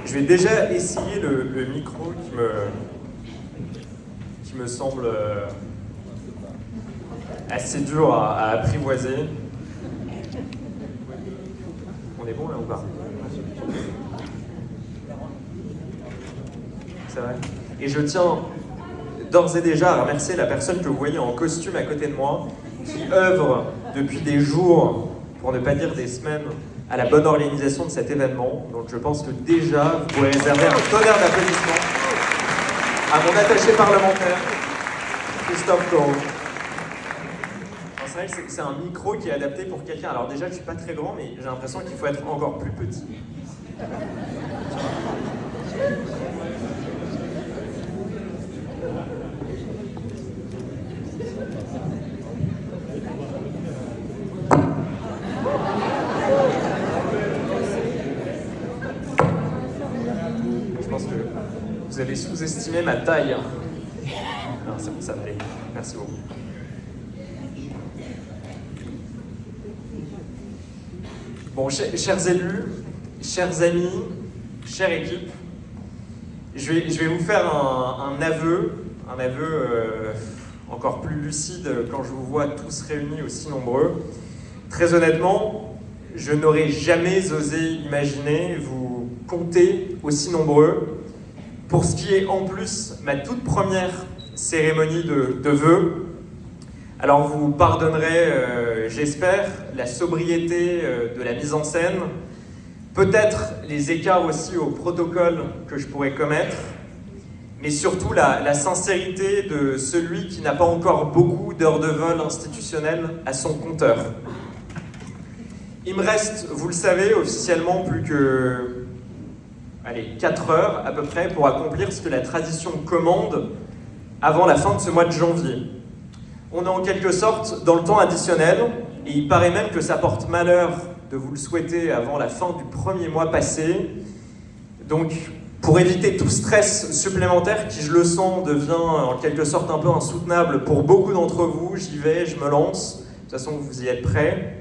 Je vais déjà essayer le micro qui me semble assez dur à apprivoiser. On est bon là ou pas? C'est vrai. Et je tiens d'ores et déjà à remercier la personne que vous voyez en costume à côté de moi, qui œuvre depuis des jours, pour ne pas dire des semaines, à la bonne organisation de cet événement. Donc je pense que déjà, vous pouvez réserver un tonnerre d'applaudissements à mon attaché parlementaire, Christophe Corot. C'est vrai que c'est un micro qui est adapté pour quelqu'un. Alors déjà, je ne suis pas très grand, mais j'ai l'impression qu'il faut être encore plus petit. Vous avez sous-estimé ma taille. Non, c'est bon, ça me plaît. Merci beaucoup. Bon, chers élus, chers amis, chère équipe, je vais vous faire un aveu encore plus lucide quand je vous vois tous réunis aussi nombreux. Très honnêtement, je n'aurais jamais osé imaginer vous compter aussi nombreux pour ce qui est en plus ma toute première cérémonie de vœux. Alors vous pardonnerez, j'espère, la sobriété de la mise en scène, peut-être les écarts aussi au protocole que je pourrais commettre, mais surtout la sincérité de celui qui n'a pas encore beaucoup d'heures de vol institutionnelles à son compteur. Il me reste, vous le savez, officiellement plus que 4 heures à peu près pour accomplir ce que la tradition commande avant la fin de ce mois de janvier. On est en quelque sorte dans le temps additionnel et il paraît même que ça porte malheur de vous le souhaiter avant la fin du premier mois passé. Donc, pour éviter tout stress supplémentaire qui, je le sens, devient en quelque sorte un peu insoutenable pour beaucoup d'entre vous, j'y vais, je me lance. De toute façon, vous y êtes prêts.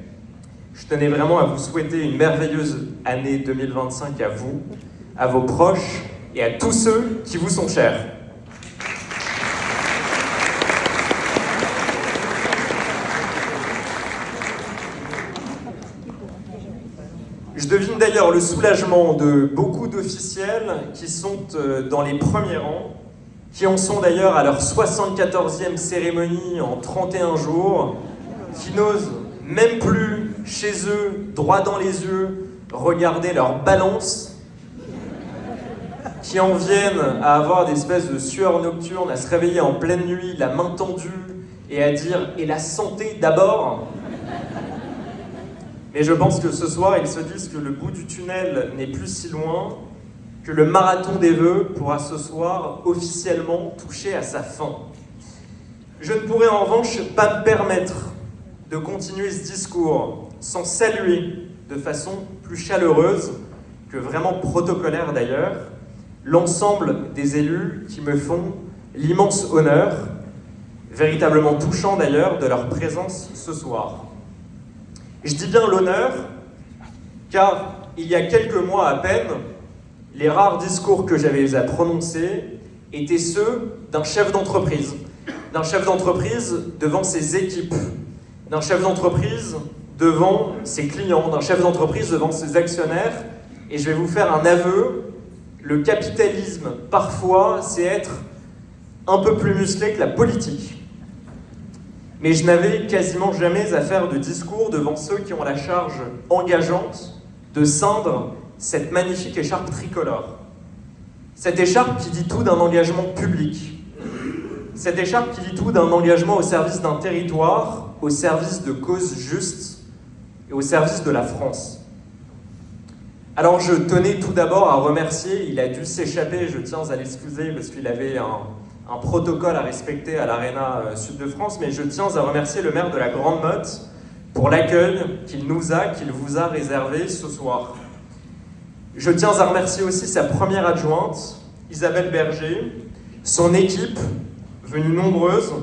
Je tenais vraiment à vous souhaiter une merveilleuse année 2025 à vous, à vos proches et à tous ceux qui vous sont chers. Je devine d'ailleurs le soulagement de beaucoup d'officiels qui sont dans les premiers rangs, qui en sont d'ailleurs à leur 74e cérémonie en 31 jours, qui n'osent même plus chez eux, droit dans les yeux, regarder leur balance, qui en viennent à avoir des espèces de sueurs nocturnes, à se réveiller en pleine nuit, la main tendue, et à dire « et la santé d'abord ?» Mais je pense que ce soir, ils se disent que le bout du tunnel n'est plus si loin, que le marathon des vœux pourra ce soir officiellement toucher à sa fin. Je ne pourrais en revanche pas me permettre de continuer ce discours sans saluer de façon plus chaleureuse, que vraiment protocolaire d'ailleurs, l'ensemble des élus qui me font l'immense honneur, véritablement touchant d'ailleurs, de leur présence ce soir. Je dis bien l'honneur, car il y a quelques mois à peine, les rares discours que j'avais à prononcer étaient ceux d'un chef d'entreprise devant ses équipes, d'un chef d'entreprise devant ses clients, d'un chef d'entreprise devant ses actionnaires. Et je vais vous faire un aveu, le capitalisme, parfois, c'est être un peu plus musclé que la politique. Mais je n'avais quasiment jamais à faire de discours devant ceux qui ont la charge engageante de ceindre cette magnifique écharpe tricolore. Cette écharpe qui dit tout d'un engagement public. Cette écharpe qui dit tout d'un engagement au service d'un territoire, au service de causes justes et au service de la France. Alors je tenais tout d'abord à remercier, il a dû s'échapper, je tiens à l'excuser parce qu'il avait un protocole à respecter à l'Arena Sud de France, mais je tiens à remercier le maire de la Grande Motte pour l'accueil qu'il vous a réservé ce soir. Je tiens à remercier aussi sa première adjointe, Isabelle Berger, son équipe, venue nombreuse,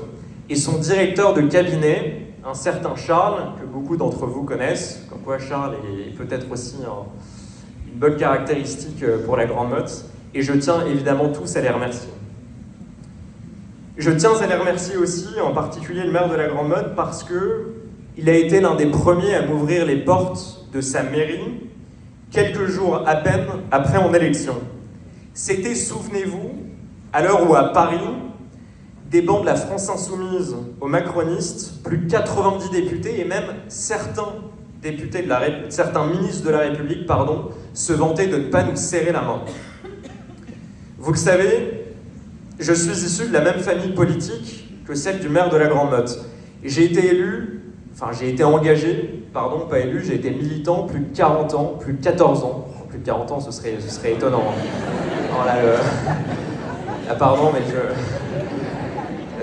et son directeur de cabinet, un certain Charles, que beaucoup d'entre vous connaissent, comme quoi Charles est peut-être aussi une une bonne caractéristique pour la Grande Motte, et je tiens évidemment tous à les remercier. Je tiens à les remercier aussi, en particulier le maire de la Grande Motte, parce qu'il a été l'un des premiers à m'ouvrir les portes de sa mairie quelques jours à peine après mon élection. C'était, souvenez-vous, à l'heure où à Paris, des bancs de la France Insoumise aux macronistes, plus de 90 députés et même certains ministres de la République, se vantaient de ne pas nous serrer la main. Vous le savez, je suis issu de la même famille politique que celle du maire de la Grande Motte. J'ai été militant plus de 40 ans, plus de 14 ans. Plus de 40 ans, ce serait étonnant. Non, là, pardon, mais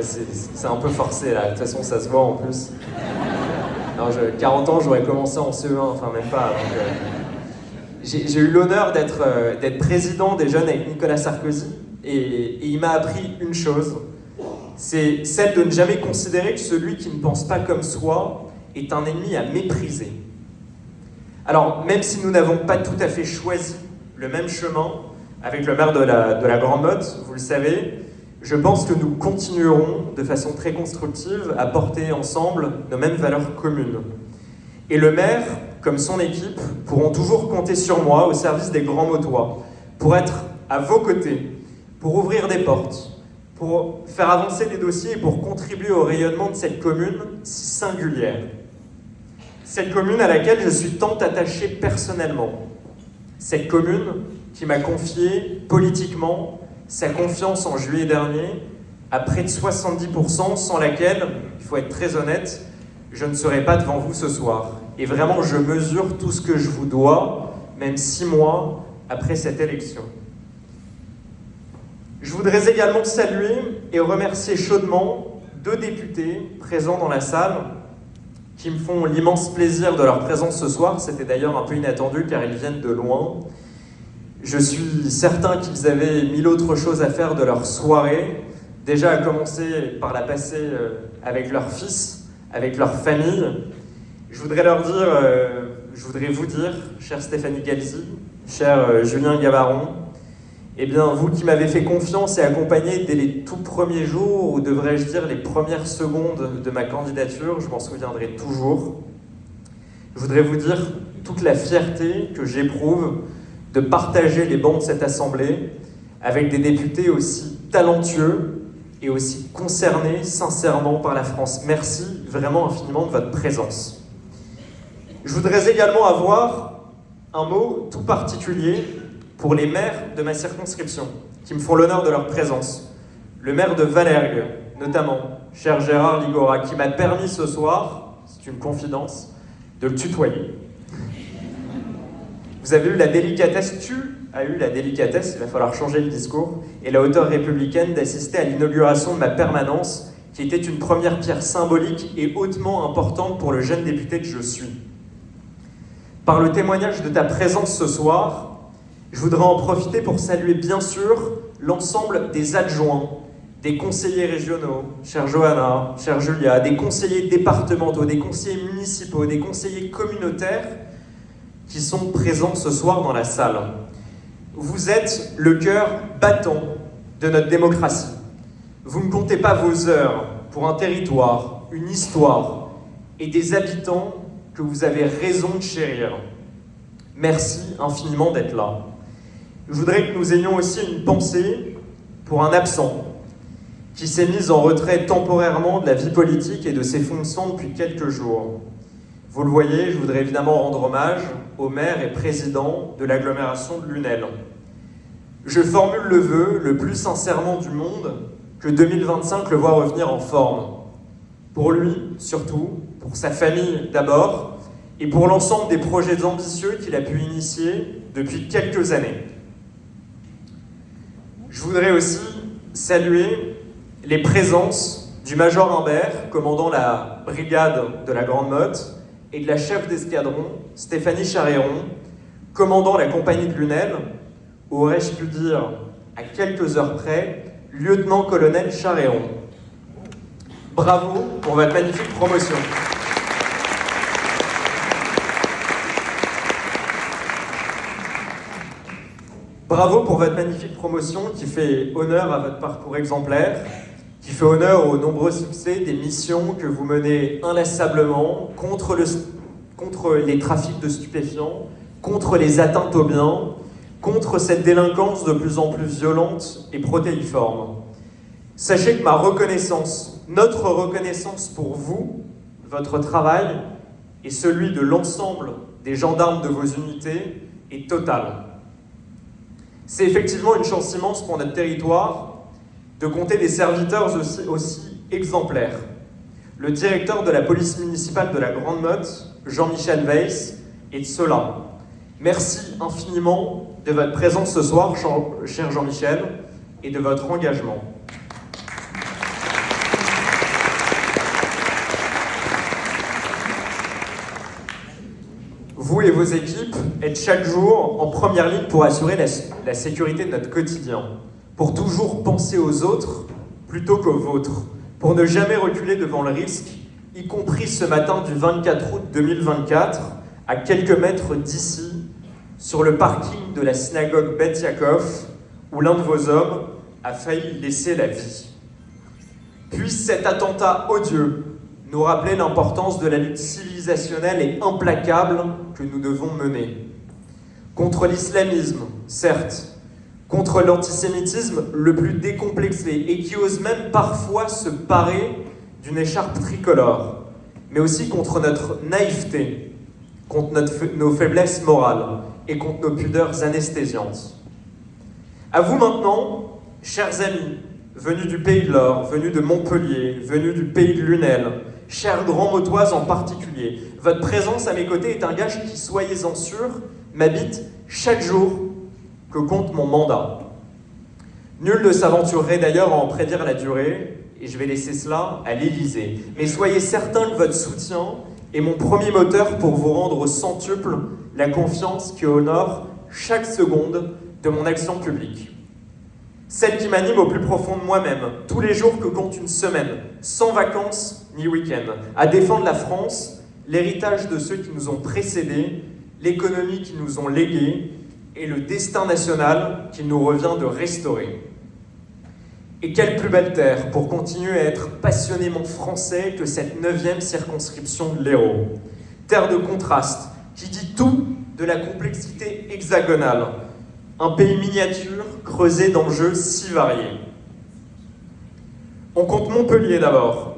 c'est un peu forcé, là. De toute façon, ça se voit en plus. Non, 40 ans, j'aurais commencé en CE1, enfin même pas. J'ai eu l'honneur d'être président des jeunes avec Nicolas Sarkozy, et il m'a appris une chose, c'est celle de ne jamais considérer que celui qui ne pense pas comme soi est un ennemi à mépriser. Alors, même si nous n'avons pas tout à fait choisi le même chemin avec le maire de la Grande Motte, vous le savez, je pense que nous continuerons de façon très constructive à porter ensemble nos mêmes valeurs communes. Et le maire, comme son équipe, pourront toujours compter sur moi au service des grands Mottois, pour être à vos côtés, pour ouvrir des portes, pour faire avancer des dossiers et pour contribuer au rayonnement de cette commune si singulière. Cette commune à laquelle je suis tant attaché personnellement. Cette commune qui m'a confié politiquement sa confiance en juillet dernier à près de 70%, sans laquelle, il faut être très honnête, je ne serai pas devant vous ce soir. Et vraiment, je mesure tout ce que je vous dois, même 6 mois après cette élection. Je voudrais également saluer et remercier chaudement 2 députés présents dans la salle qui me font l'immense plaisir de leur présence ce soir. C'était d'ailleurs un peu inattendu car ils viennent de loin. Je suis certain qu'ils avaient 1000 autres choses à faire de leur soirée, déjà à commencer par la passer avec leur fils, avec leur famille. Je voudrais vous dire, chère Stéphanie Galzi, cher Julien Gavaron, eh bien, vous qui m'avez fait confiance et accompagné dès les tout premiers jours, ou devrais-je dire les premières secondes de ma candidature, je m'en souviendrai toujours. Je voudrais vous dire toute la fierté que j'éprouve de partager les bancs de cette assemblée avec des députés aussi talentueux et aussi concernés sincèrement par la France. Merci vraiment infiniment de votre présence. Je voudrais également avoir un mot tout particulier pour les maires de ma circonscription, qui me font l'honneur de leur présence. Le maire de Val'Ergue, notamment, cher Gérard Ligora, qui m'a permis ce soir, c'est une confidence, de le tutoyer. Vous avez eu la délicatesse, il va falloir changer le discours, et la hauteur républicaine d'assister à l'inauguration de ma permanence, qui était une première pierre symbolique et hautement importante pour le jeune député que je suis. Par le témoignage de ta présence ce soir, je voudrais en profiter pour saluer bien sûr l'ensemble des adjoints, des conseillers régionaux, chère Johanna, chère Julia, des conseillers départementaux, des conseillers municipaux, des conseillers communautaires qui sont présents ce soir dans la salle. Vous êtes le cœur battant de notre démocratie. Vous ne comptez pas vos heures pour un territoire, une histoire et des habitants que vous avez raison de chérir. Merci infiniment d'être là. Je voudrais que nous ayons aussi une pensée pour un absent qui s'est mis en retrait temporairement de la vie politique et de ses fonctions depuis quelques jours. Vous le voyez, je voudrais évidemment rendre hommage au maire et président de l'agglomération de Lunel. Je formule le vœu le plus sincèrement du monde que 2025 le voit revenir en forme. Pour lui, surtout, pour sa famille d'abord, et pour l'ensemble des projets ambitieux qu'il a pu initier depuis quelques années. Je voudrais aussi saluer les présences du Major Imbert, commandant la brigade de la Grande Motte, et de la chef d'escadron, Stéphanie Charéron, commandant la compagnie de Lunel, ou aurais-je pu dire, à quelques heures près, lieutenant-colonel Charéron. Bravo pour votre magnifique promotion. Bravo pour votre magnifique promotion qui fait honneur à votre parcours exemplaire, qui fait honneur aux nombreux succès des missions que vous menez inlassablement contre les trafics de stupéfiants, contre les atteintes aux biens, contre cette délinquance de plus en plus violente et protéiforme. Sachez que ma reconnaissance, notre reconnaissance pour vous, votre travail et celui de l'ensemble des gendarmes de vos unités est totale. C'est effectivement une chance immense pour notre territoire de compter des serviteurs aussi exemplaires. Le directeur de la police municipale de la Grande Motte, Jean-Michel Weiss, est de cela. Merci infiniment de votre présence ce soir, cher Jean-Michel, et de votre engagement. Vous et vos équipes êtes chaque jour en première ligne pour assurer la sécurité de notre quotidien, pour toujours penser aux autres plutôt qu'aux vôtres, pour ne jamais reculer devant le risque, y compris ce matin du 24 août 2024, à quelques mètres d'ici, sur le parking de la synagogue Beth Yaakov, où l'un de vos hommes a failli laisser la vie. Puisse cet attentat odieux nous rappeler l'importance de la lutte civilisationnelle et implacable que nous devons mener. Contre l'islamisme, certes, contre l'antisémitisme le plus décomplexé et qui ose même parfois se parer d'une écharpe tricolore, mais aussi contre notre naïveté, contre nos faiblesses morales et contre nos pudeurs anesthésiantes. À vous maintenant, chers amis, venus du Pays de l'Or, venus de Montpellier, venus du Pays de Lunel, chers grands motoises en particulier, votre présence à mes côtés est un gage qui, soyez-en sûrs, m'habite chaque jour que compte mon mandat. Nul ne s'aventurerait d'ailleurs à en prédire la durée, et je vais laisser cela à l'Élysée. Mais soyez certains que votre soutien est mon premier moteur pour vous rendre au centuple la confiance qui honore chaque seconde de mon action publique. Celle qui m'anime au plus profond de moi-même, tous les jours que compte une semaine, sans vacances ni week-end, à défendre la France, l'héritage de ceux qui nous ont précédés, l'économie qui nous ont léguée et le destin national qu'il nous revient de restaurer. Et quelle plus belle terre pour continuer à être passionnément français que cette 9e circonscription de l'Hérault. Terre de contraste, qui dit tout de la complexité hexagonale. Un pays miniature creusé d'enjeux si variés. On compte Montpellier d'abord.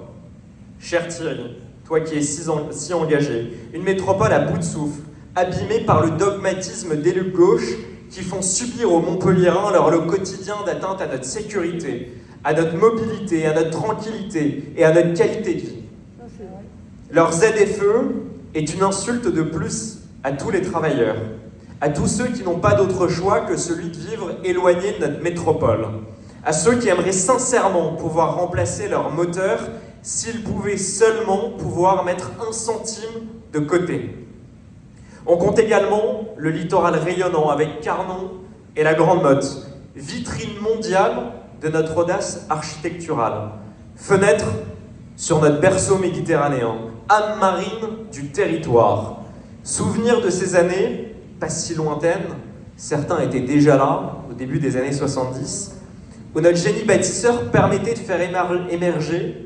Cher Thierry, toi qui es si engagé, une métropole à bout de souffle, abîmée par le dogmatisme d'élus de gauche qui font subir aux Montpelliérains leur lot quotidien d'atteinte à notre sécurité, à notre mobilité, à notre tranquillité et à notre qualité de vie. Leur ZFE est une insulte de plus à tous les travailleurs, à tous ceux qui n'ont pas d'autre choix que celui de vivre éloignés de notre métropole, à ceux qui aimeraient sincèrement pouvoir remplacer leur moteur s'ils pouvaient seulement pouvoir mettre 1 centime de côté. On compte également le littoral rayonnant avec Carnon et la Grande Motte, vitrine mondiale de notre audace architecturale, fenêtre sur notre berceau méditerranéen, âme marine du territoire. Souvenir de ces années, pas si lointaines, certains étaient déjà là, au début des années 70, où notre génie bâtisseur permettait de faire émerger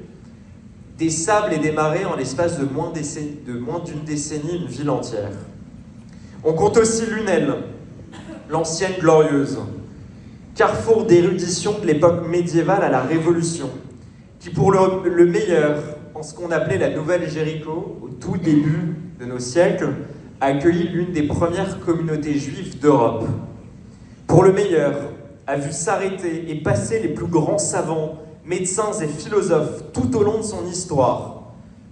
des sables et des marais en l'espace de moins d'une décennie, une ville entière. On compte aussi Lunel, l'ancienne glorieuse, carrefour d'érudition de l'époque médiévale à la Révolution, qui pour le meilleur, en ce qu'on appelait la Nouvelle Jéricho, au tout début de nos siècles, a accueilli l'une des premières communautés juives d'Europe. Pour le meilleur, a vu s'arrêter et passer les plus grands savants, médecins et philosophes tout au long de son histoire.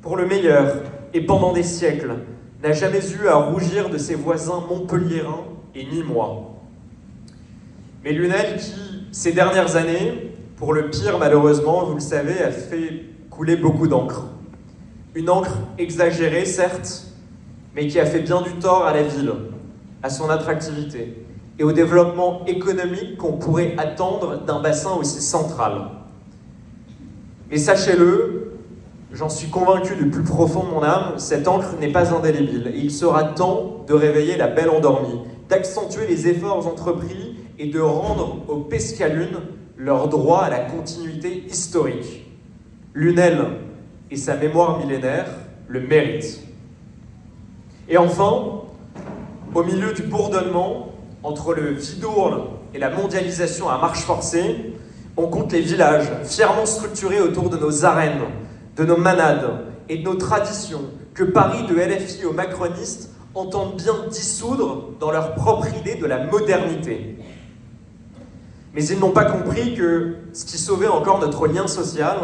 Pour le meilleur, et pendant des siècles, n'a jamais eu à rougir de ses voisins montpelliérains et nîmois. Mais Lunel qui, ces dernières années, pour le pire malheureusement, vous le savez, a fait couler beaucoup d'encre. Une encre exagérée, certes, mais qui a fait bien du tort à la ville, à son attractivité et au développement économique qu'on pourrait attendre d'un bassin aussi central. Mais sachez-le, j'en suis convaincu du plus profond de mon âme, cette encre n'est pas indélébile. Et il sera temps de réveiller la belle endormie, d'accentuer les efforts entrepris et de rendre aux Pescalunes leur droit à la continuité historique. Lunel et sa mémoire millénaire le méritent. Et enfin, au milieu du bourdonnement, entre le Vidourle et la mondialisation à marche forcée, on compte les villages fièrement structurés autour de nos arènes, de nos manades et de nos traditions que Paris de LFI aux macronistes entendent bien dissoudre dans leur propre idée de la modernité. Mais ils n'ont pas compris que ce qui sauvait encore notre lien social,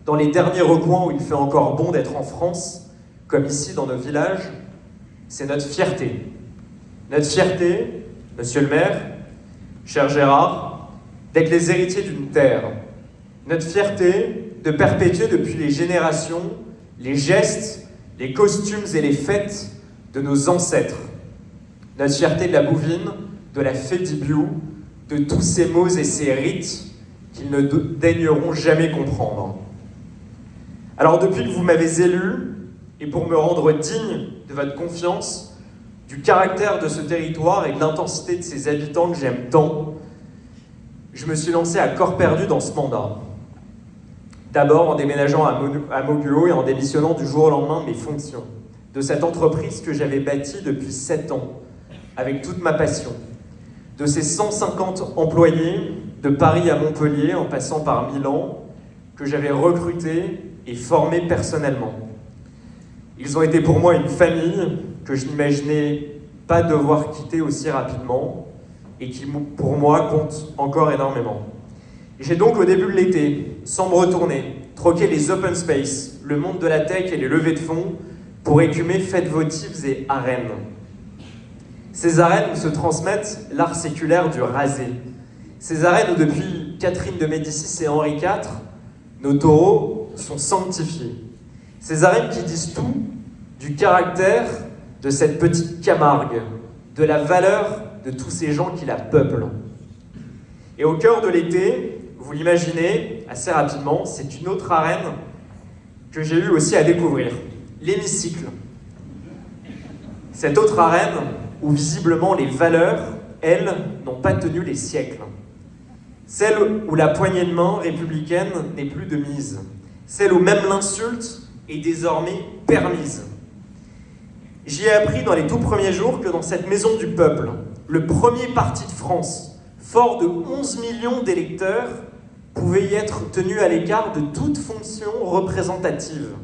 dans les derniers recoins où il fait encore bon d'être en France, comme ici dans nos villages, c'est notre fierté. Notre fierté, monsieur le maire, cher Gérard, d'être les héritiers d'une terre. Notre fierté de perpétuer depuis les générations les gestes, les costumes et les fêtes de nos ancêtres. Notre fierté de la bouvine, de la fée d'Ibiou, de tous ces mots et ces rites qu'ils ne daigneront jamais comprendre. Alors depuis que vous m'avez élu, et pour me rendre digne de votre confiance, du caractère de ce territoire et de l'intensité de ses habitants que j'aime tant, je me suis lancé à corps perdu dans ce mandat. D'abord en déménageant à Mauguot et en démissionnant du jour au lendemain de mes fonctions, de cette entreprise que j'avais bâtie depuis 7 ans, avec toute ma passion, de ces 150 employés de Paris à Montpellier, en passant par Milan, que j'avais recrutés et formés personnellement. Ils ont été pour moi une famille que je n'imaginais pas devoir quitter aussi rapidement et qui, pour moi, compte encore énormément. J'ai donc, au début de l'été, sans me retourner, troqué les open space, le monde de la tech et les levées de fonds pour écumer fêtes votives et arènes. Ces arènes où se transmettent l'art séculaire du rasé. Ces arènes où, depuis Catherine de Médicis et Henri IV, nos taureaux sont sanctifiés. Ces arènes qui disent tout du caractère de cette petite Camargue, de la valeur de tous ces gens qui la peuplent. Et au cœur de l'été, vous l'imaginez assez rapidement, c'est une autre arène que j'ai eu aussi à découvrir, l'hémicycle. Cette autre arène où visiblement les valeurs, elles, n'ont pas tenu les siècles. Celle où la poignée de main républicaine n'est plus de mise. Celle où même l'insulte est désormais permise. J'y ai appris dans les tout premiers jours que dans cette maison du peuple, le premier parti de France, fort de 11 millions d'électeurs, pouvait y être tenu à l'écart de toute fonction représentative.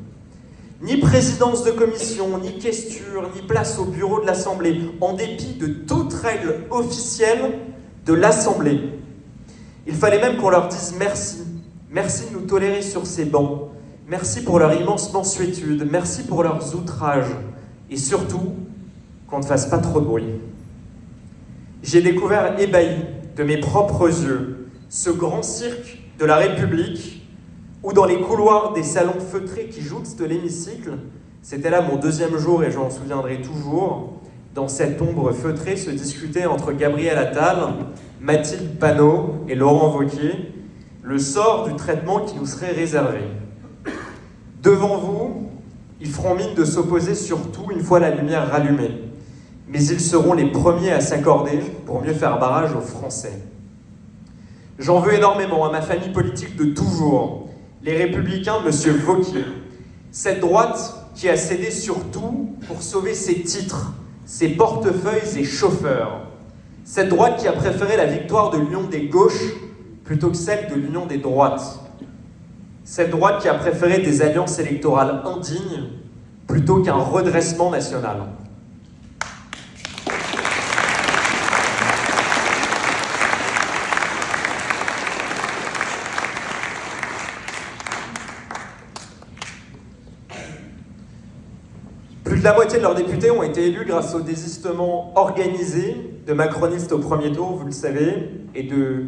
Ni présidence de commission, ni questure, ni place au bureau de l'Assemblée, en dépit de toute règle officielle de l'Assemblée. Il fallait même qu'on leur dise merci. Merci de nous tolérer sur ces bancs. Merci pour leur immense mansuétude. Merci pour leurs outrages. Et surtout, qu'on ne fasse pas trop de bruit. J'ai découvert ébahi de mes propres yeux ce grand cirque de la République où dans les couloirs des salons feutrés qui jouxtent l'hémicycle, c'était là mon deuxième jour et je m'en souviendrai toujours, dans cette ombre feutrée se discutait entre Gabriel Attal, Mathilde Panot et Laurent Wauquiez le sort du traitement qui nous serait réservé. Devant vous, ils feront mine de s'opposer sur tout une fois la lumière rallumée, mais ils seront les premiers à s'accorder pour mieux faire barrage aux Français. J'en veux énormément à ma famille politique de toujours, les Républicains de M. Wauquiez, cette droite qui a cédé sur tout pour sauver ses titres, ses portefeuilles et chauffeurs, cette droite qui a préféré la victoire de l'union des gauches plutôt que celle de l'union des droites, cette droite qui a préféré des alliances électorales indignes plutôt qu'un redressement national. Plus de la moitié de leurs députés ont été élus grâce au désistement organisé de macronistes au premier tour, vous le savez, et de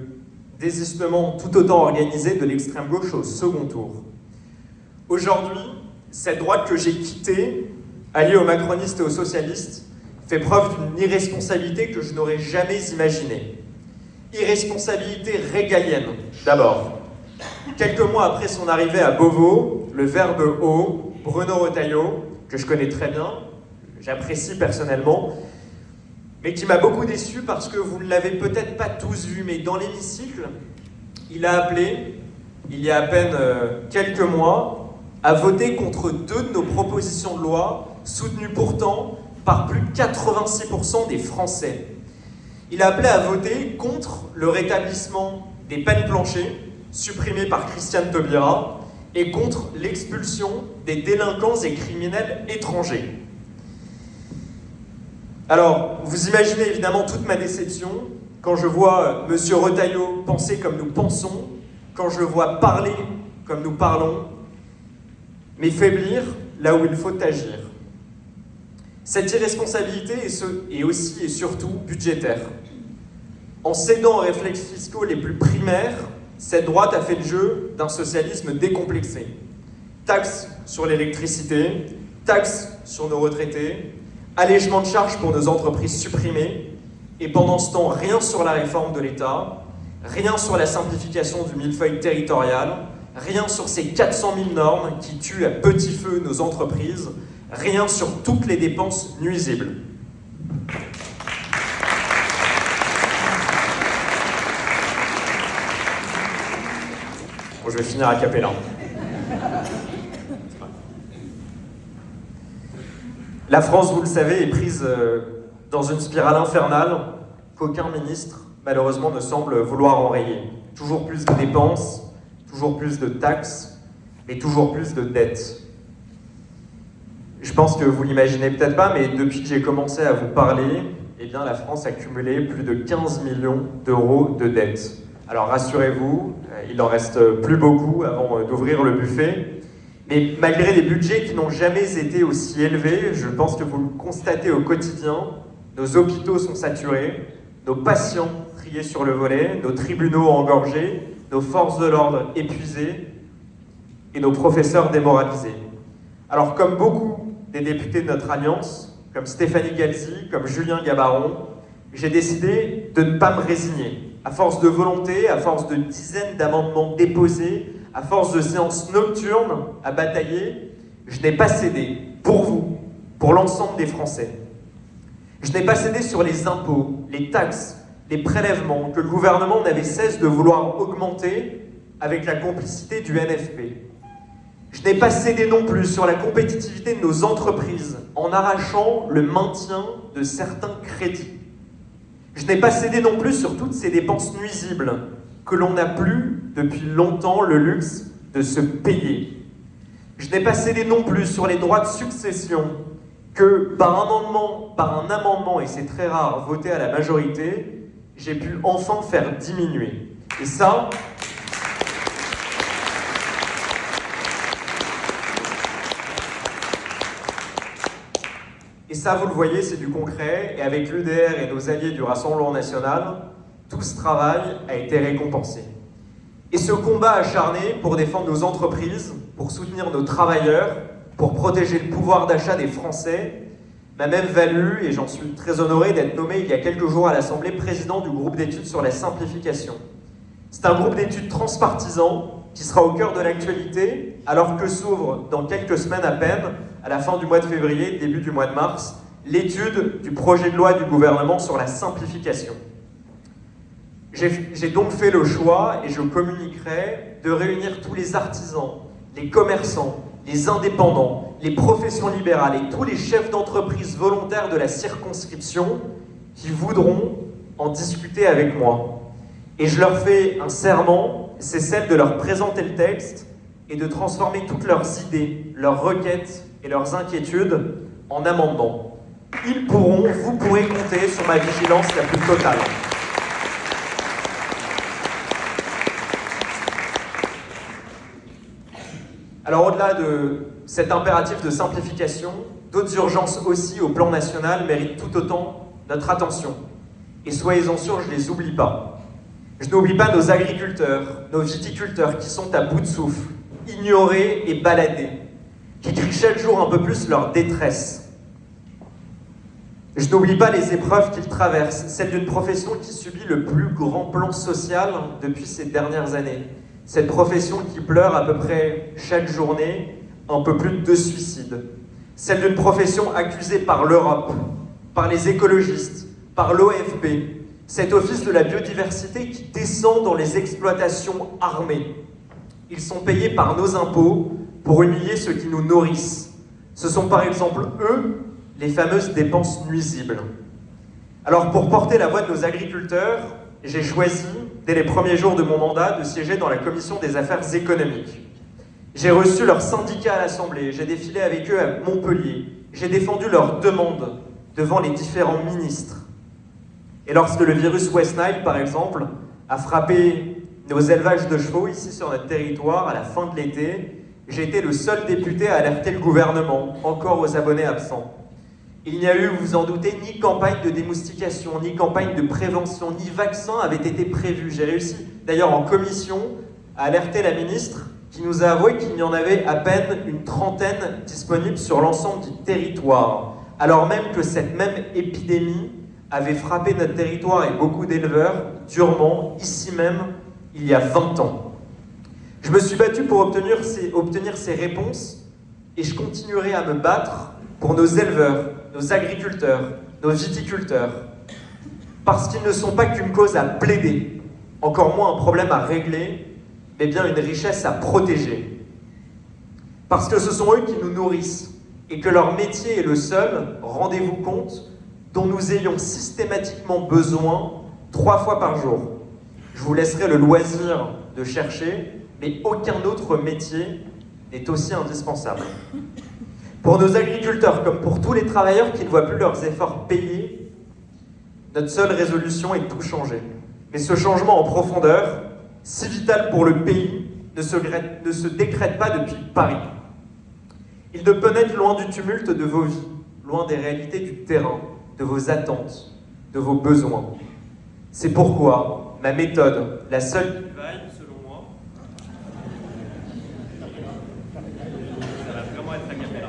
désistement tout autant organisé de l'extrême gauche au second tour. Aujourd'hui, cette droite que j'ai quittée, alliée aux macronistes et aux socialistes, fait preuve d'une irresponsabilité que je n'aurais jamais imaginée. Irresponsabilité régalienne, d'abord. Quelques mois après son arrivée à Beauvau, le verbe haut, Bruno Retailleau, que je connais très bien, j'apprécie personnellement, mais qui m'a beaucoup déçu parce que vous ne l'avez peut-être pas tous vu, mais dans l'hémicycle, il a appelé, il y a à peine quelques mois, à voter contre 2 de nos propositions de loi, soutenues pourtant par plus de 86% des Français. Il a appelé à voter contre le rétablissement des peines planchers, supprimées par Christiane Taubira, et contre l'expulsion des délinquants et criminels étrangers. Alors, vous imaginez évidemment toute ma déception quand je vois M. Retailleau penser comme nous pensons, quand je le vois parler comme nous parlons, mais faiblir là où il faut agir. Cette irresponsabilité est aussi et surtout budgétaire. En cédant aux réflexes fiscaux les plus primaires, cette droite a fait le jeu d'un socialisme décomplexé. Taxes sur l'électricité, taxes sur nos retraités, allègement de charges pour nos entreprises supprimées, et pendant ce temps, rien sur la réforme de l'État, rien sur la simplification du millefeuille territorial, rien sur ces 400 000 normes qui tuent à petit feu nos entreprises, rien sur toutes les dépenses nuisibles. Bon, je vais finir à Capella. La France, vous le savez, est prise dans une spirale infernale qu'aucun ministre, malheureusement, ne semble vouloir enrayer. Toujours plus de dépenses, toujours plus de taxes, et toujours plus de dettes. Je pense que vous l'imaginez peut-être pas, mais depuis que j'ai commencé à vous parler, eh bien, la France a cumulé plus de 15 millions d'euros de dettes. Alors rassurez-vous, il n'en reste plus beaucoup avant d'ouvrir le buffet. Mais malgré les budgets qui n'ont jamais été aussi élevés, je pense que vous le constatez au quotidien, nos hôpitaux sont saturés, nos patients triés sur le volet, nos tribunaux engorgés, nos forces de l'ordre épuisées et nos professeurs démoralisés. Alors comme beaucoup des députés de notre alliance, comme Stéphanie Galzi, comme Julien Gabaron, j'ai décidé de ne pas me résigner. À force de volonté, à force de dizaines d'amendements déposés, à force de séances nocturnes à batailler, je n'ai pas cédé pour vous, pour l'ensemble des Français. Je n'ai pas cédé sur les impôts, les taxes, les prélèvements que le gouvernement n'avait cesse de vouloir augmenter avec la complicité du NFP. Je n'ai pas cédé non plus sur la compétitivité de nos entreprises en arrachant le maintien de certains crédits. Je n'ai pas cédé non plus sur toutes ces dépenses nuisibles que l'on n'a plus depuis longtemps le luxe de se payer. Je n'ai pas cédé non plus sur les droits de succession que par un amendement, et c'est très rare, voté à la majorité, j'ai pu enfin faire diminuer. Et ça, vous le voyez, c'est du concret, et avec l'UDR et nos alliés du Rassemblement national, tout ce travail a été récompensé. Et ce combat acharné pour défendre nos entreprises, pour soutenir nos travailleurs, pour protéger le pouvoir d'achat des Français, m'a même valu, et j'en suis très honoré, d'être nommé il y a quelques jours à l'Assemblée président du groupe d'études sur la simplification. C'est un groupe d'études transpartisan qui sera au cœur de l'actualité, alors que s'ouvre dans quelques semaines à peine, à la fin du mois de février, début du mois de mars, l'étude du projet de loi du gouvernement sur la simplification. J'ai donc fait le choix, et je communiquerai, de réunir tous les artisans, les commerçants, les indépendants, les professions libérales et tous les chefs d'entreprise volontaires de la circonscription qui voudront en discuter avec moi. Et je leur fais un serment, c'est celle de leur présenter le texte et de transformer toutes leurs idées, leurs requêtes et leurs inquiétudes en amendements. Ils pourront, vous pourrez compter sur ma vigilance la plus totale. Alors au-delà de cet impératif de simplification, d'autres urgences aussi au plan national méritent tout autant notre attention. Et soyez-en sûrs, je ne les oublie pas. Je n'oublie pas nos agriculteurs, nos viticulteurs qui sont à bout de souffle, ignorés et baladés, qui crient chaque jour un peu plus leur détresse. Je n'oublie pas les épreuves qu'ils traversent, celle d'une profession qui subit le plus grand plan social depuis ces dernières années. Cette profession qui pleure à peu près chaque journée un peu plus de 2 suicides. Celle d'une profession accusée par l'Europe, par les écologistes, par l'OFB, cet office de la biodiversité qui descend dans les exploitations armées. Ils sont payés par nos impôts pour humilier ceux qui nous nourrissent. Ce sont par exemple eux, les fameuses dépenses nuisibles. Alors pour porter la voix de nos agriculteurs, j'ai choisi, dès les premiers jours de mon mandat, de siéger dans la commission des affaires économiques. J'ai reçu leurs syndicats à l'Assemblée, j'ai défilé avec eux à Montpellier, j'ai défendu leurs demandes devant les différents ministres. Et lorsque le virus West Nile, par exemple, a frappé nos élevages de chevaux ici sur notre territoire à la fin de l'été, j'ai été le seul député à alerter le gouvernement, encore aux abonnés absents. Il n'y a eu, vous vous en doutez, ni campagne de démoustication, ni campagne de prévention, ni vaccin avait été prévu. J'ai réussi, d'ailleurs en commission, à alerter la ministre qui nous a avoué qu'il y en avait à peine une trentaine disponibles sur l'ensemble du territoire, alors même que cette même épidémie avait frappé notre territoire et beaucoup d'éleveurs durement, ici même, il y a 20 ans. Je me suis battu pour obtenir ces réponses et je continuerai à me battre pour nos éleveurs, nos agriculteurs, nos viticulteurs, parce qu'ils ne sont pas qu'une cause à plaider, encore moins un problème à régler, mais bien une richesse à protéger. Parce que ce sont eux qui nous nourrissent et que leur métier est le seul, rendez-vous compte, dont nous ayons systématiquement besoin 3 fois par jour. Je vous laisserai le loisir de chercher, mais aucun autre métier n'est aussi indispensable. Pour nos agriculteurs, comme pour tous les travailleurs qui ne voient plus leurs efforts payés, notre seule résolution est de tout changer. Mais ce changement en profondeur, si vital pour le pays, ne se décrète pas depuis Paris. Il ne peut naître loin du tumulte de vos vies, loin des réalités du terrain, de vos attentes, de vos besoins. C'est pourquoi ma méthode, la seule qui vaille, selon moi, ça va vraiment être a cappella.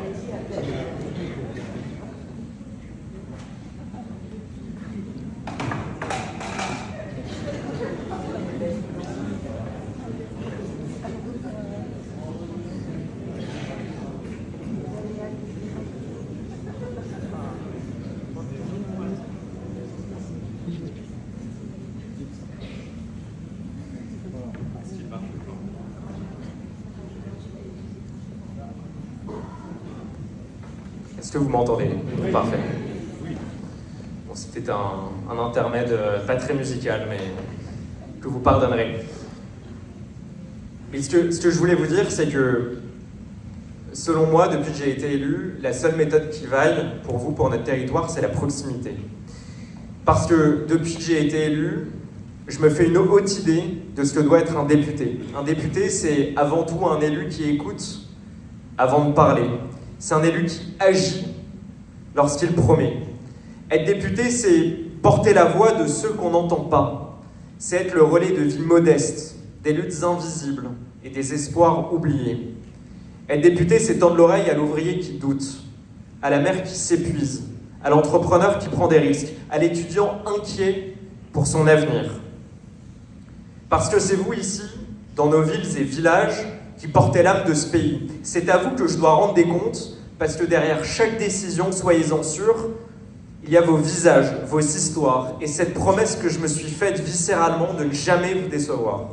Est-ce que vous m'entendez? Oui. Parfait. Bon, c'était un intermède pas très musical, mais que vous pardonnerez. Mais ce que je voulais vous dire, c'est que, selon moi, depuis que j'ai été élu, la seule méthode qui vaille pour vous, pour notre territoire, c'est la proximité. Parce que depuis que j'ai été élu, je me fais une haute idée de ce que doit être un député. Un député, c'est avant tout un élu qui écoute avant de parler. C'est un élu qui agit lorsqu'il promet. Être député, c'est porter la voix de ceux qu'on n'entend pas. C'est être le relais de vies modestes, des luttes invisibles et des espoirs oubliés. Être député, c'est tendre l'oreille à l'ouvrier qui doute, à la mère qui s'épuise, à l'entrepreneur qui prend des risques, à l'étudiant inquiet pour son avenir. Parce que c'est vous ici, dans nos villes et villages, qui portez l'âme de ce pays. C'est à vous que je dois rendre des comptes, parce que derrière chaque décision, soyez-en sûrs, il y a vos visages, vos histoires, et cette promesse que je me suis faite viscéralement de ne jamais vous décevoir.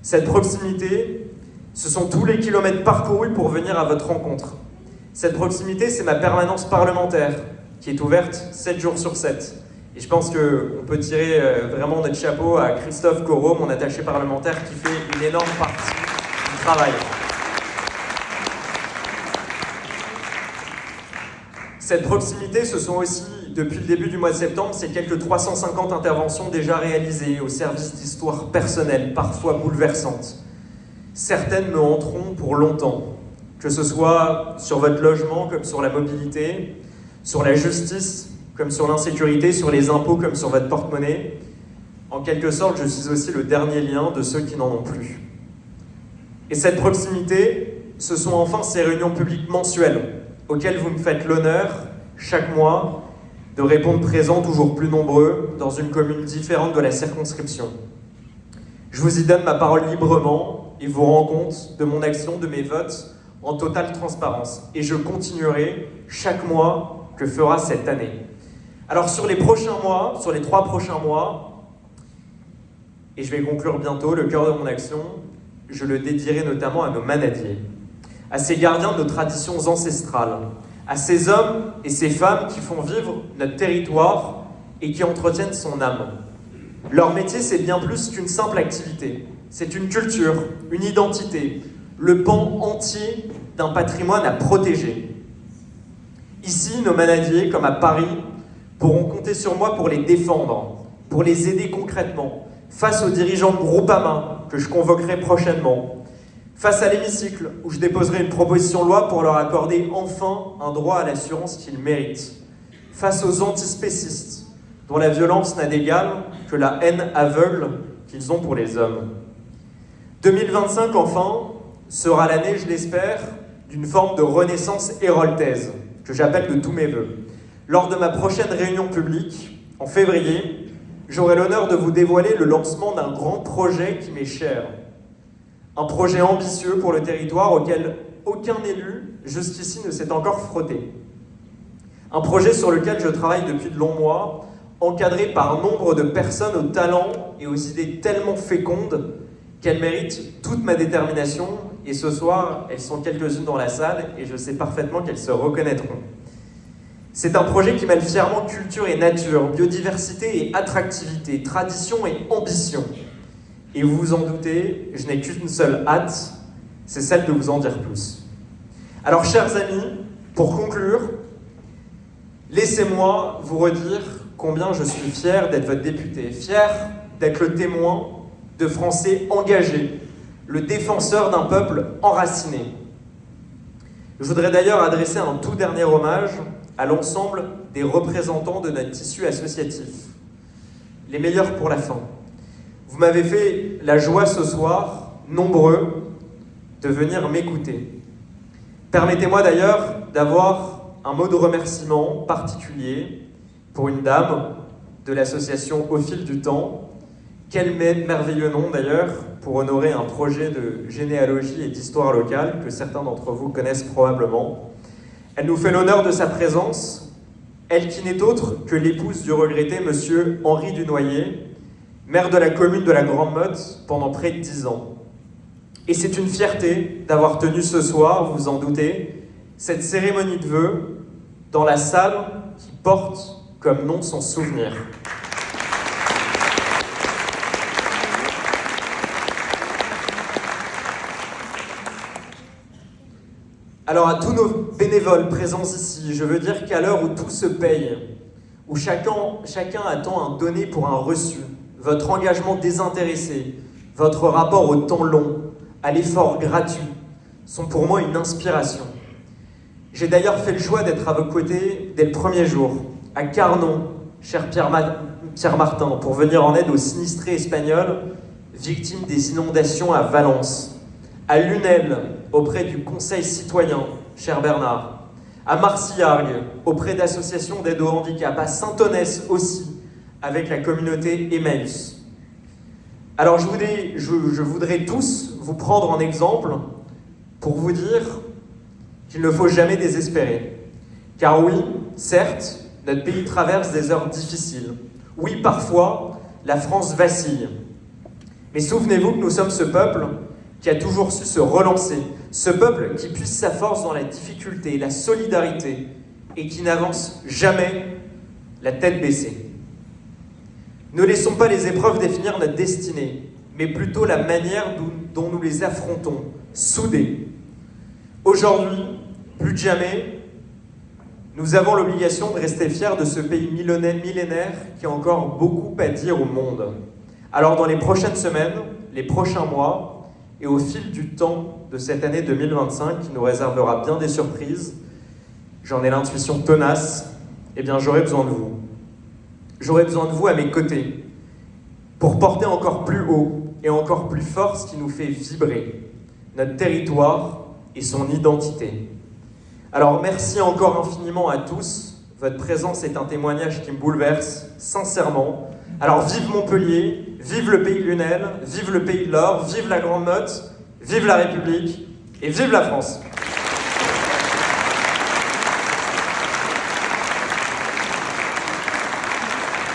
Cette proximité, ce sont tous les kilomètres parcourus pour venir à votre rencontre. Cette proximité, c'est ma permanence parlementaire, qui est ouverte 7 jours sur 7. Et je pense qu'on peut tirer vraiment notre chapeau à Christophe Corot, mon attaché parlementaire, qui fait une énorme partie du travail. Cette proximité, ce sont aussi, depuis le début du mois de septembre, ces quelques 350 interventions déjà réalisées au service d'histoires personnelles, parfois bouleversantes. Certaines me hanteront pour longtemps, que ce soit sur votre logement comme sur la mobilité, sur la justice comme sur l'insécurité, sur les impôts comme sur votre porte-monnaie. En quelque sorte, je suis aussi le dernier lien de ceux qui n'en ont plus. Et cette proximité, ce sont enfin ces réunions publiques mensuelles auxquelles vous me faites l'honneur, chaque mois, de répondre présents toujours plus nombreux dans une commune différente de la circonscription. Je vous y donne ma parole librement et vous rends compte de mon action, de mes votes, en totale transparence. Et je continuerai chaque mois que fera cette année. Alors sur les prochains mois, sur les 3 prochains mois, et je vais conclure bientôt, le cœur de mon action, je le dédierai notamment à nos manadiers, à ces gardiens de nos traditions ancestrales, à ces hommes et ces femmes qui font vivre notre territoire et qui entretiennent son âme. Leur métier, c'est bien plus qu'une simple activité. C'est une culture, une identité, le pan entier d'un patrimoine à protéger. Ici, nos manadiers, comme à Paris, pourront compter sur moi pour les défendre, pour les aider concrètement, face aux dirigeants de Groupama, que je convoquerai prochainement, face à l'hémicycle, où je déposerai une proposition de loi pour leur accorder enfin un droit à l'assurance qu'ils méritent, face aux antispécistes, dont la violence n'a d'égal que la haine aveugle qu'ils ont pour les hommes. 2025, enfin, sera l'année, je l'espère, d'une forme de renaissance héroltaise, que j'appelle de tous mes vœux. Lors de ma prochaine réunion publique, en février, j'aurai l'honneur de vous dévoiler le lancement d'un grand projet qui m'est cher. Un projet ambitieux pour le territoire auquel aucun élu jusqu'ici ne s'est encore frotté. Un projet sur lequel je travaille depuis de longs mois, encadré par nombre de personnes aux talents et aux idées tellement fécondes qu'elles méritent toute ma détermination, et ce soir, elles sont quelques-unes dans la salle, et je sais parfaitement qu'elles se reconnaîtront. C'est un projet qui mêle fièrement culture et nature, biodiversité et attractivité, tradition et ambition. Et vous vous en doutez, je n'ai qu'une seule hâte, c'est celle de vous en dire plus. Alors, chers amis, pour conclure, laissez-moi vous redire combien je suis fier d'être votre député, fier d'être le témoin de Français engagés, le défenseur d'un peuple enraciné. Je voudrais d'ailleurs adresser un tout dernier hommage à l'ensemble des représentants de notre tissu associatif. Les meilleurs pour la fin. Vous m'avez fait la joie ce soir, nombreux, de venir m'écouter. Permettez-moi d'ailleurs d'avoir un mot de remerciement particulier pour une dame de l'association Au fil du temps. Quel merveilleux nom d'ailleurs pour honorer un projet de généalogie et d'histoire locale que certains d'entre vous connaissent probablement. Elle nous fait l'honneur de sa présence, elle qui n'est autre que l'épouse du regretté monsieur Henri Dunoyer, maire de la commune de la Grande Motte pendant près de 10 ans. Et c'est une fierté d'avoir tenu ce soir, vous vous en doutez, cette cérémonie de vœux dans la salle qui porte comme nom son souvenir. Alors à tous nos bénévoles présents ici, je veux dire qu'à l'heure où tout se paye, où chacun attend un donné pour un reçu, votre engagement désintéressé, votre rapport au temps long, à l'effort gratuit, sont pour moi une inspiration. J'ai d'ailleurs fait le choix d'être à vos côtés dès le premier jour, à Carnon, cher Pierre Martin, pour venir en aide aux sinistrés espagnols victimes des inondations à Valence, à Lunel, auprès du Conseil citoyen, cher Bernard, à Marcillargues, auprès d'associations d'aide au handicap, à Saint-Onès aussi, avec la communauté Emmaüs. Alors je voudrais tous vous prendre en exemple pour vous dire qu'il ne faut jamais désespérer. Car oui, certes, notre pays traverse des heures difficiles. Oui, parfois, la France vacille. Mais souvenez-vous que nous sommes ce peuple qui a toujours su se relancer, ce peuple qui puise sa force dans la difficulté, la solidarité, et qui n'avance jamais la tête baissée. Ne laissons pas les épreuves définir notre destinée, mais plutôt la manière dont nous les affrontons, soudés. Aujourd'hui, plus que jamais, nous avons l'obligation de rester fiers de ce pays millénaire qui a encore beaucoup à dire au monde. Alors dans les prochaines semaines, les prochains mois, et au fil du temps de cette année 2025 qui nous réservera bien des surprises, j'en ai l'intuition tenace, eh bien j'aurai besoin de vous. J'aurai besoin de vous à mes côtés pour porter encore plus haut et encore plus fort ce qui nous fait vibrer, notre territoire et son identité. Alors merci encore infiniment à tous, votre présence est un témoignage qui me bouleverse, sincèrement. Alors vive Montpellier, vive le pays de Lunel, vive le pays de l'Or, vive la Grande Motte, vive la République et vive la France.